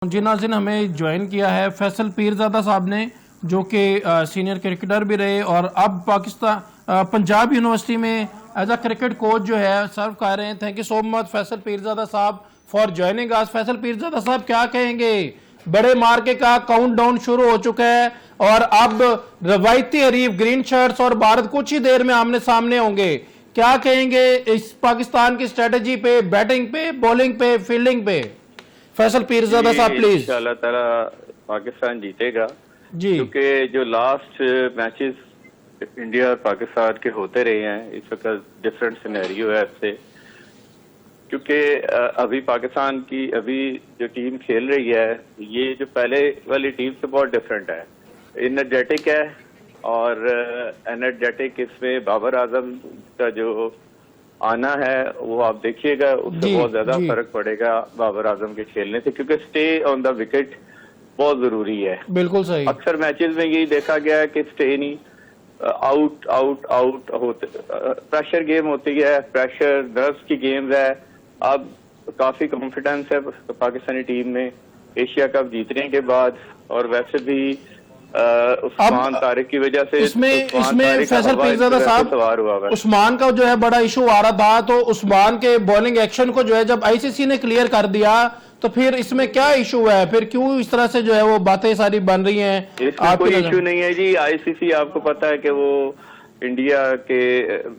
जी नाज़रीन, हमें ज्वाइन किया है फैसल पीरज़ादा साहब ने, जो कि सीनियर क्रिकेटर भी रहे और अब पाकिस्तान पंजाब यूनिवर्सिटी में एज अ क्रिकेट कोच जो है सर्व कर रहे हैं। Thank you so much Faisal Pirzada साहब for joining us. Faisal Pirzada साहब, क्या कहेंगे? बड़े मार्के का काउंटडाउन शुरू हो चुका है और अब रवायती हरीफ ग्रीन शर्ट्स और भारत कुछ ही देर में आमने सामने होंगे। क्या कहेंगे इस पाकिस्तान की स्ट्रेटेजी पे, बैटिंग पे, बॉलिंग पे, फील्डिंग पे? फैसल पीरज़ादा साहब प्लीज। इंशाल्लाह ताला पाकिस्तान जीतेगा, जी क्योंकि जो लास्ट मैचेस इंडिया और पाकिस्तान के होते रहे हैं, इस वक्त डिफरेंट सिनेरियो है इससे। क्योंकि अभी पाकिस्तान की अभी जो टीम खेल रही है, ये जो पहले वाली टीम से बहुत डिफरेंट है, एनर्जेटिक है। और एनर्जेटिक इसमें बाबर आजम का जो आना है वो आप देखिएगा, उससे बहुत ज्यादा फर्क पड़ेगा बाबर आजम के खेलने से, क्योंकि स्टे ऑन द विकेट बहुत जरूरी है। बिल्कुल सही। अक्सर मैचेस में यही देखा गया है कि स्टे नहीं, आउट आउट आउट होते, प्रेशर गेम होती है, प्रेशर नर्व्स की गेम्स है। अब काफी कॉन्फिडेंस है पाकिस्तानी टीम में एशिया कप जीतने के बाद, और वैसे भी उस्मान तारिक की वजह से इसमें फैसल पीरज़ादा साहब, उस्मान का जो है बड़ा इशू आ रहा था, तो उस्मान के बॉलिंग एक्शन को जो है जब आईसीसी ने क्लियर कर दिया, तो फिर इसमें क्या इशू है? फिर क्यों इस तरह से जो है वो बातें सारी बन रही हैं? इसमें कोई इशू नहीं है जी। आईसीसी आपको पता है कि वो इंडिया के,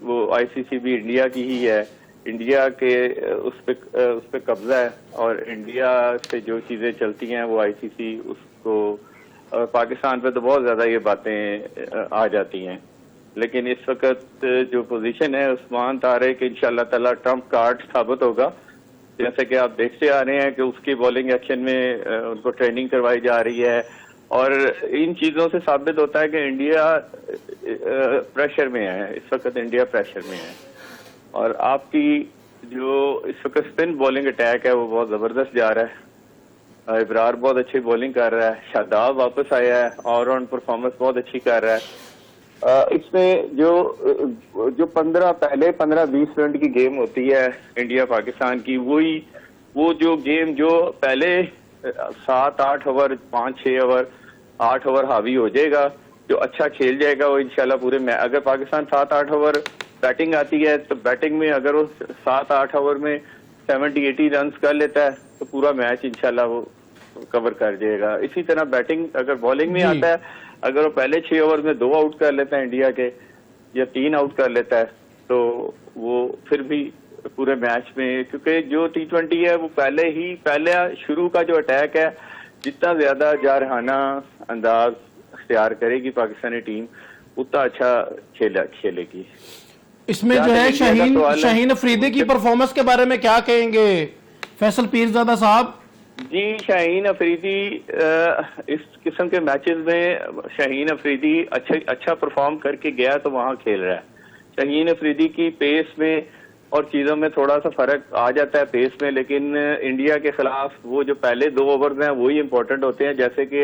वो आईसीसी भी इंडिया की ही है, इंडिया के उस पे कब्जा है, और इंडिया से जो चीजें चलती हैं वो आईसीसी उसको, पाकिस्तान पे तो बहुत ज्यादा ये बातें आ जाती हैं। लेकिन इस वक्त जो पोजीशन है, उस्मान तारिक इंशाल्लाह ताला ट्रम्प कार्ड साबित होगा। जैसे कि आप देखते आ रहे हैं कि उसकी बॉलिंग एक्शन में उनको ट्रेनिंग करवाई जा रही है, और इन चीजों से साबित होता है कि इंडिया प्रेशर में है। इस वक्त इंडिया प्रेशर में है, और आपकी जो इस वक्त स्पिन बॉलिंग अटैक है वो बहुत जबरदस्त जा रहा है। इब्रार बहुत अच्छी बॉलिंग कर रहा है, शादाब वापस आया है, ऑलराउंड परफॉर्मेंस बहुत अच्छी कर रहा है। इसमें जो 15-20 मिनट की गेम होती है इंडिया पाकिस्तान की, वो जो गेम जो पहले 7-8 ओवर, 5-6 ओवर, 8 ओवर हावी हो जाएगा, जो अच्छा खेल जाएगा वो इंशाल्लाह पूरे में। अगर पाकिस्तान 7-8 ओवर बैटिंग आती है, तो बैटिंग में अगर वो 7-8 ओवर में 70-80 रन कर लेता है, तो पूरा मैच इंशाल्लाह वो कवर कर जाएगा। इसी तरह बैटिंग अगर बॉलिंग में आता है, अगर वो पहले 6 ओवर में 2 आउट कर लेता है इंडिया के, या 3 आउट कर लेता है, तो वो फिर भी पूरे मैच में, क्योंकि जो T20 है वो पहले शुरू का जो अटैक है, जितना ज्यादा जारहाना अंदाज अख्तियार करेगी पाकिस्तानी टीम, उतना अच्छा खेलेगी। इसमें जो है शाहीन अफरीदी की परफॉर्मेंस के बारे में क्या कहेंगे फैसल पीरज़ादा साहब? जी, शाहीन अफरीदी इस किस्म के मैचेस में शाहीन अफरीदी अच्छा परफॉर्म करके गया, तो वहां खेल रहा है। शाहीन अफरीदी की पेस में और चीजों में थोड़ा सा फर्क आ जाता है पेस में, लेकिन इंडिया के खिलाफ वो जो पहले 2 ओवर हैं वही इंपॉर्टेंट होते हैं। जैसे कि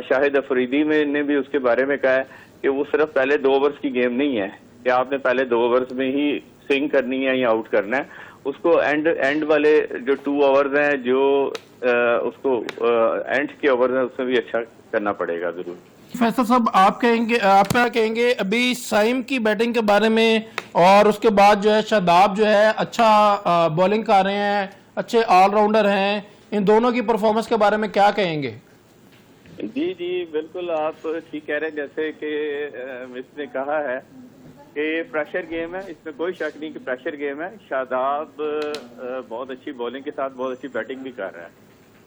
शाहिद अफरीदी ने भी उसके बारे में कहा है कि वो सिर्फ पहले 2 ओवर्स की गेम नहीं है कि आपने पहले 2 ओवर्स में ही स्विंग करनी है या आउट करना है। उसको एंड वाले जो 2 ओवर्स हैं, जो उसको एंड के ओवर्स हैं, उसमें भी अच्छा करना पड़ेगा जरूर। फैसल साहब, आप क्या कहेंगे अभी साइम की बैटिंग के बारे में, और उसके बाद जो है शादाब जो है अच्छा बॉलिंग कर रहे हैं, अच्छे ऑलराउंडर हैं, इन दोनों की परफॉर्मेंस के बारे में क्या कहेंगे? जी बिल्कुल, आप ठीक कह रहे हैं। जैसे कि इसने कहा है कि प्रेशर गेम है, इसमें कोई शक नहीं कि प्रेशर गेम है। शादाब बहुत अच्छी बॉलिंग के साथ बहुत अच्छी बैटिंग भी कर रहा है,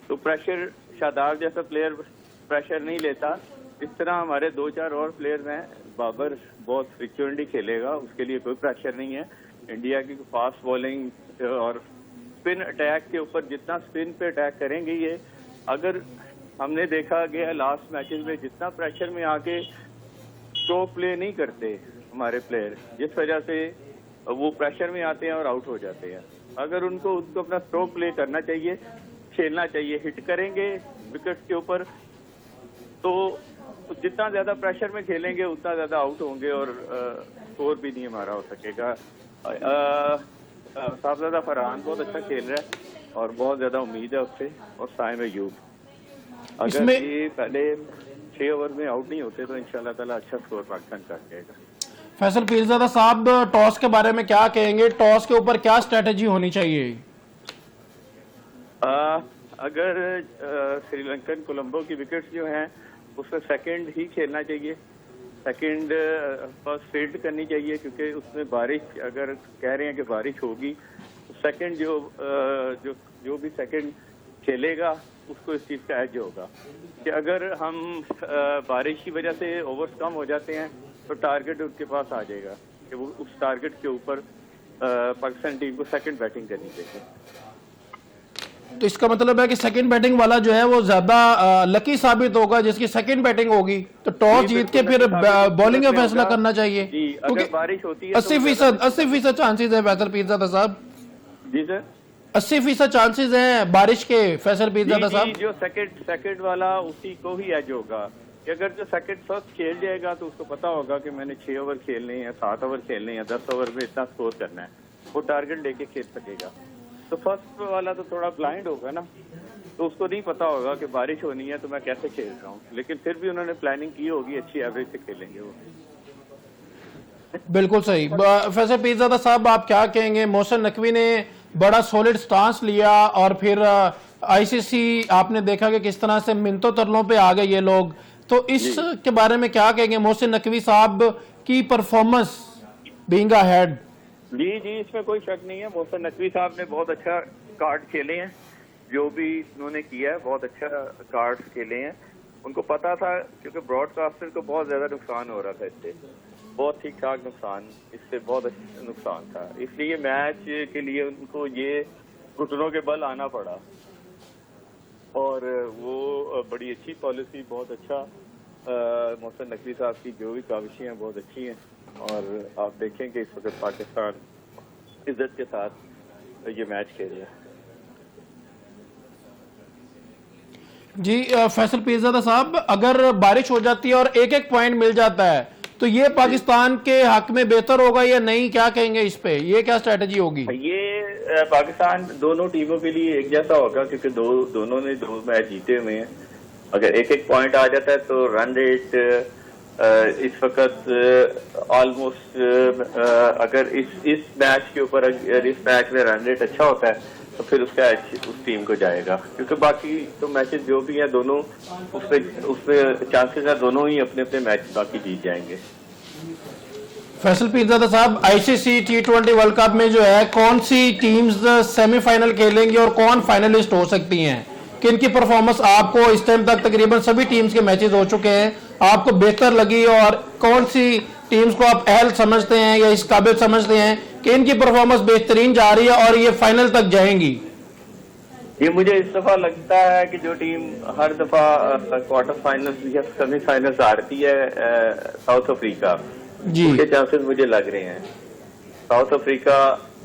तो प्रेशर, शादाब जैसा प्लेयर प्रेशर नहीं लेता। इस तरह हमारे 2-4 और प्लेयर्स हैं। बाबर बहुत फ्रिक्वेंटली खेलेगा, उसके लिए कोई प्रेशर नहीं है। इंडिया की फास्ट बॉलिंग और स्पिन अटैक के ऊपर, जितना स्पिन पे अटैक करेंगे ये, अगर हमने देखा गया लास्ट मैचेस में, जितना प्रेशर में आके स्ट्रोक प्ले नहीं करते हमारे प्लेयर, जिस वजह से वो प्रेशर में आते हैं और आउट हो जाते हैं। अगर उनको अपना स्ट्रोक प्ले करना चाहिए, खेलना चाहिए, हिट करेंगे विकेट के ऊपर, तो जितना ज्यादा प्रेशर में खेलेंगे उतना ज्यादा आउट होंगे, और स्कोर भी नहीं हमारा हो सकेगा। साहबजादा फरहान बहुत अच्छा खेल रहा है, और बहुत ज्यादा उम्मीद है उससे, और साइम अयूब। अगर इसमें- ये पहले 6 ओवर में आउट नहीं होते तो इंशाल्लाह ताला अच्छा स्कोर पाकिस्तान कर जाएगा। फैसल पीरजादा साहब, टॉस के बारे में क्या कहेंगे? टॉस के ऊपर क्या स्ट्रेटेजी होनी चाहिए? अगर श्रीलंकन कोलंबो की विकेट्स जो हैं उसमें सेकंड ही खेलना चाहिए, सेकंड फर्स्ट फील्ड करनी चाहिए, क्योंकि उसमें बारिश, अगर कह रहे हैं कि बारिश होगी तो सेकंड जो भी सेकंड खेलेगा उसको इस चीज़ का एज होगा कि अगर हम बारिश की वजह से ओवर्स कम हो जाते हैं तो टारगेट उनके पास आ जाएगा कि वो उस टारगेट के ऊपर पाकिस्तान टीम को सेकंड बैटिंग करनी चाहिए। तो इसका मतलब है कि सेकंड बैटिंग वाला जो है वो ज्यादा लकी साबित होगा, जिसकी सेकंड बैटिंग होगी। तो टॉस जीत के फिर बॉलिंग का फैसला करना चाहिए, अगर बारिश होती है 80% चांसेस है फैसल पीरजादा साहब। जी सर, 80% चांसेस हैं बारिश के, फैसल पीरजादा साहब। जो सेकंड वाला उसी को ही एज होगा कि अगर जो सेकंड फर्स्ट खेल जाएगा तो उसको पता होगा कि मैंने 6 ओवर खेलने हैं, 7 ओवर खेलने हैं, 10 ओवर में इतना स्कोर करना है, वो टारगेट लेके खेल सकेगा। तो फर्स्ट वाला तो थोड़ा ब्लाइंड होगा ना, तो उसको नहीं पता होगा कि बारिश होनी है तो मैं कैसे खेल रहा हूँ, लेकिन फिर भी उन्होंने प्लानिंग की होगी, अच्छी एवरेज से खेलेंगे वो। बिल्कुल सही। फैसल पीरजादा साहब, आप क्या कहेंगे? मोहसिन नकवी ने बड़ा सॉलिड स्टांस लिया और फिर आईसीसी आपने देखा कि किस तरह से मिनतों तरलों पे आ गए ये लोग, तो इसके बारे में क्या कहेंगे? मोहसिन नकवी साहब की परफॉर्मेंस बीइंग अ हेड। जी, इसमें कोई शक नहीं है, मोहसिन नकवी साहब ने बहुत अच्छा कार्ड खेले हैं, जो भी उन्होंने किया है बहुत अच्छा कार्ड खेले हैं। उनको पता था, क्योंकि ब्रॉडकास्टर को बहुत ज्यादा नुकसान हो रहा था इससे, बहुत ठीक ठाक नुकसान, इससे बहुत अच्छा नुकसान था, इसलिए मैच के लिए उनको ये घुटनों के बल आना पड़ा, और वो बड़ी अच्छी पॉलिसी, बहुत अच्छा मोहसिन नकवी साहब की जो भी काविशें हैं बहुत अच्छी हैं, और आप देखें कि इस वक्त पाकिस्तान इज्जत के साथ ये मैच खेल रहा है। जी फैसल पीरजादा साहब, अगर बारिश हो जाती है और एक पॉइंट मिल जाता है तो ये पाकिस्तान के हक में बेहतर होगा या नहीं? क्या कहेंगे इस पे? ये क्या स्ट्रेटजी होगी? ये पाकिस्तान दोनों टीमों के लिए एक जैसा होगा, क्योंकि दोनों ने 2 मैच जीते हुए हैं। अगर एक पॉइंट आ जाता है तो रन रेट इस वक्त ऑलमोस्ट, अगर इस मैच के ऊपर, अगर इस मैच में रन रेट अच्छा होता है तो फिर उसका उस टीम को जाएगा, क्योंकि बाकी तो मैचेस जो भी हैं दोनों उसमें चांसेस है दोनों ही अपने अपने मैच बाकी जीत जाएंगे। फैसल पीरजादा साहब, आईसीसी T20 वर्ल्ड कप में जो है कौन सी टीम्स सेमीफाइनल खेलेंगी और कौन फाइनलिस्ट हो सकती हैं? किन की परफॉर्मेंस आपको इस टाइम तक तकरीबन सभी टीम्स के मैचेस हो चुके हैं, आपको बेहतर लगी, और कौन सी टीम्स को आप अहल समझते हैं या इस काबिल समझते हैं कि इनकी परफॉर्मेंस बेहतरीन जा रही है और ये फाइनल तक जाएंगी? ये मुझे इस दफा लगता है कि जो टीम हर दफा क्वार्टर फाइनल्स या सेमीफाइनल्स हारती है, साउथ अफ्रीका जी, उसके चांसेस मुझे लग रहे हैं। साउथ अफ्रीका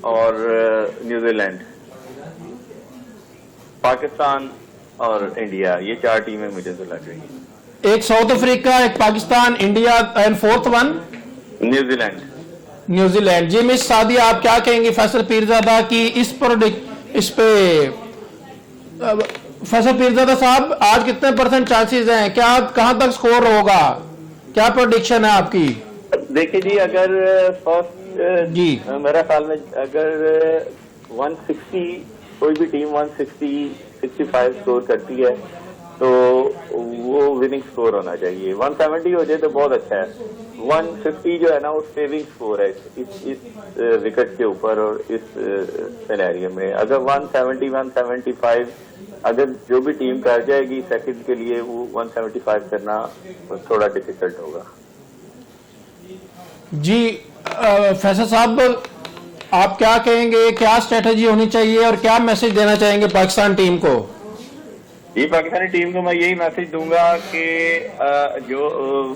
और न्यूजीलैंड, पाकिस्तान और इंडिया, ये 4 टीमें मुझे तो लग रही हैं। एक साउथ अफ्रीका, एक Pakistan, India and fourth one New Zealand. जी मिस सादिया, आप क्या कहेंगे फैसल पीरजादा की इस पे? फैसल पीरजादा साहब, आज कितने % चांसेस हैं? क्या कहां तक स्कोर होगा? क्या प्रेडिक्शन है आपकी? देखिए जी, अगर फर्स्ट जी मेरा ख्याल में अगर 160 कोई भी टीम 160-65 स्कोर करती है तो वो विनिंग स्कोर होना चाहिए। 170 हो जाए तो बहुत अच्छा है। 150 जो है ना वो सेविंग स्कोर है इस विकेट के ऊपर और इस सिनेरियो में। अगर 170-175 अगर जो भी टीम कर जाएगी सेकंड के लिए, वो 175 करना थोड़ा डिफिकल्ट होगा। जी फैसल साहब, आप क्या कहेंगे? क्या स्ट्रेटजी होनी चाहिए और क्या मैसेज देना चाहेंगे पाकिस्तान टीम को? जी, पाकिस्तानी टीम को मैं यही मैसेज दूंगा कि जो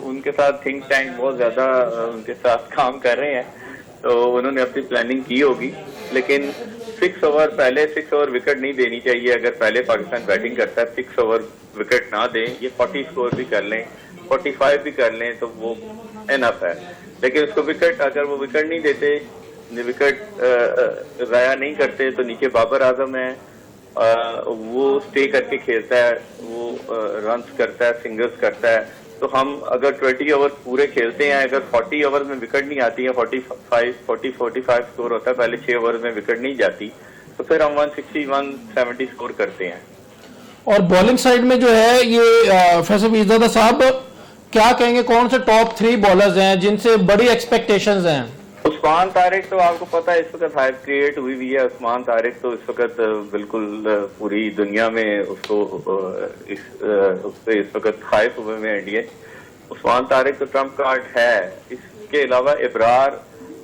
उनके साथ थिंक टैंक बहुत ज्यादा उनके साथ काम कर रहे हैं, तो उन्होंने अपनी प्लानिंग की होगी, लेकिन 6 ओवर विकेट नहीं देनी चाहिए। अगर पहले पाकिस्तान बैटिंग करता है 6 ओवर विकेट ना दें, ये 40 स्कोर भी कर लें, 45 भी कर लें तो वो एनफ है। लेकिन उसको अगर वो विकेट नहीं देते, विकेट जाया नहीं करते, तो नीचे बाबर आजम है वो स्टे करके खेलता है, वो रन्स करता है, सिंगल्स करता है। तो हम अगर 20 ओवर पूरे खेलते हैं, अगर 40 ओवर में विकेट नहीं आती है, 45 स्कोर होता है, पहले 6 ओवर में विकेट नहीं जाती, तो फिर हम 160 170 स्कोर करते हैं। और बॉलिंग साइड में जो है ये फैसल पीरजादा साहब क्या कहेंगे, कौन से टॉप 3 बॉलर्स हैं जिनसे बड़ी एक्सपेक्टेशंस हैं? उस्मान तारिक तो आपको पता है इस वक्त हाइप क्रिएट हुई हुई है। उस्मान तारिक तो इस वक्त बिल्कुल पूरी दुनिया में उसको उस पे इस वक्त हाइप हुए में इंडियन। उस्मान तारिक तो ट्रम्प कार्ड है। इसके अलावा इब्रार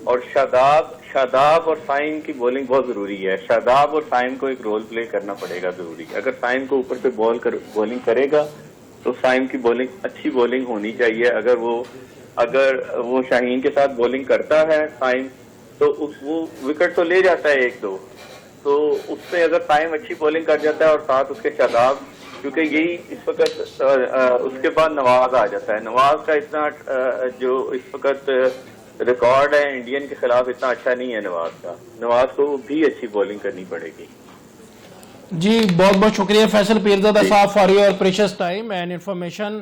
और शादाब और साइम की बॉलिंग बहुत जरूरी है। शादाब और साइम को एक रोल प्ले करना पड़ेगा जरूरी। अगर साइम को ऊपर से बॉलिंग करेगा तो साइम की बॉलिंग अच्छी बॉलिंग होनी चाहिए। अगर वो शाहीन के साथ बॉलिंग करता है साइम, तो वो विकेट तो ले जाता है 1-2, तो उससे अगर साइम अच्छी बॉलिंग कर जाता है और साथ उसके शादाब, क्योंकि यही इस वक्त उसके बाद नवाज आ जाता है। नवाज का इतना जो इस वक्त रिकॉर्ड है इंडियन के खिलाफ इतना अच्छा नहीं है नवाज को भी अच्छी बॉलिंग करनी पड़ेगी। जी बहुत बहुत शुक्रिया फैसल पीरजादा साहब for your precious time and information.